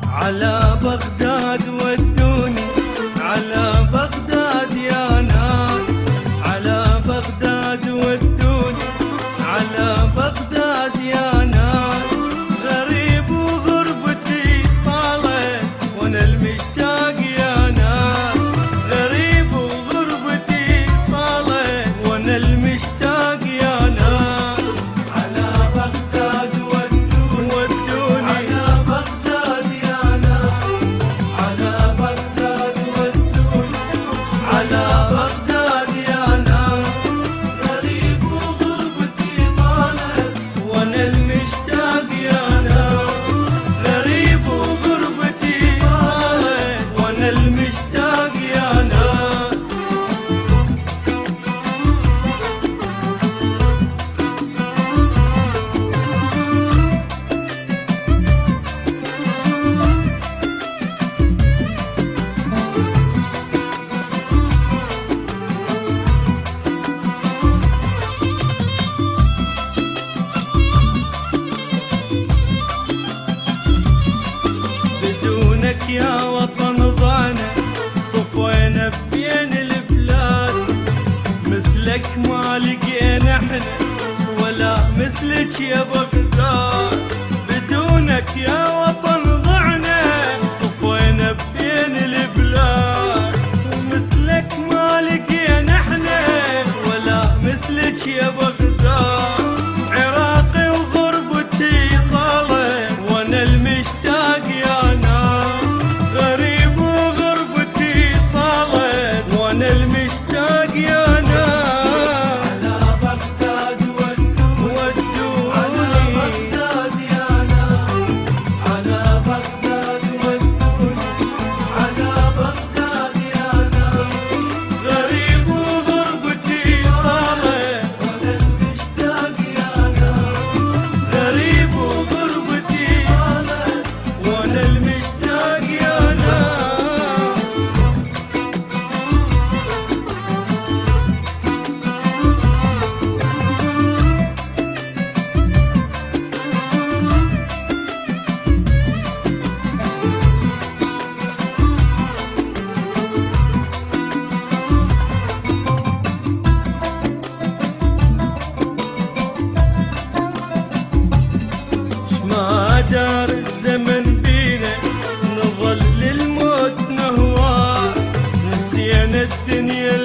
على بغداد ودوني، على بغداد يا ناس، على بغداد ودوني، على بغداد يا ناس. غريب وغربتي طالت وانا المشتاق يا ناس، غريب وغربتي طالت وانا المشتاق يا ناس. على بغداد ودوني، على بغداد يا ناس، على بغداد ودوني، على بغداد يا ناس. غريب وغربتي طالت وانا المشتاق يا ناس، غريب وغربتي طالت وانا المشتاق يا ناس. بدونك يا وطن ضعنا صفينا بين البلاد، مثلك ما لقينا احنا ولا مثلك يا بغداد. بدونك يا وطن ضعنا صفينا بين البلاد، ومثلك ما لقينا احنا ولا مثلك يا بغداد. عراقي وغربتي طالت وانا المشتاق يا ناس، غريب وغربتي طالت وانا المشتاق يا ناس. على بغداد ودوني، على بغداد يا ناس، على بغداد ودوني، على بغداد يا ناس. غريب وغربتي طالت وانا المشتاق يا ناس، غريب وغربتي طالت وانا المشتاق يا ناس. ما دار الزمن بينا نظل للموت نهوى، نسينا الدنيا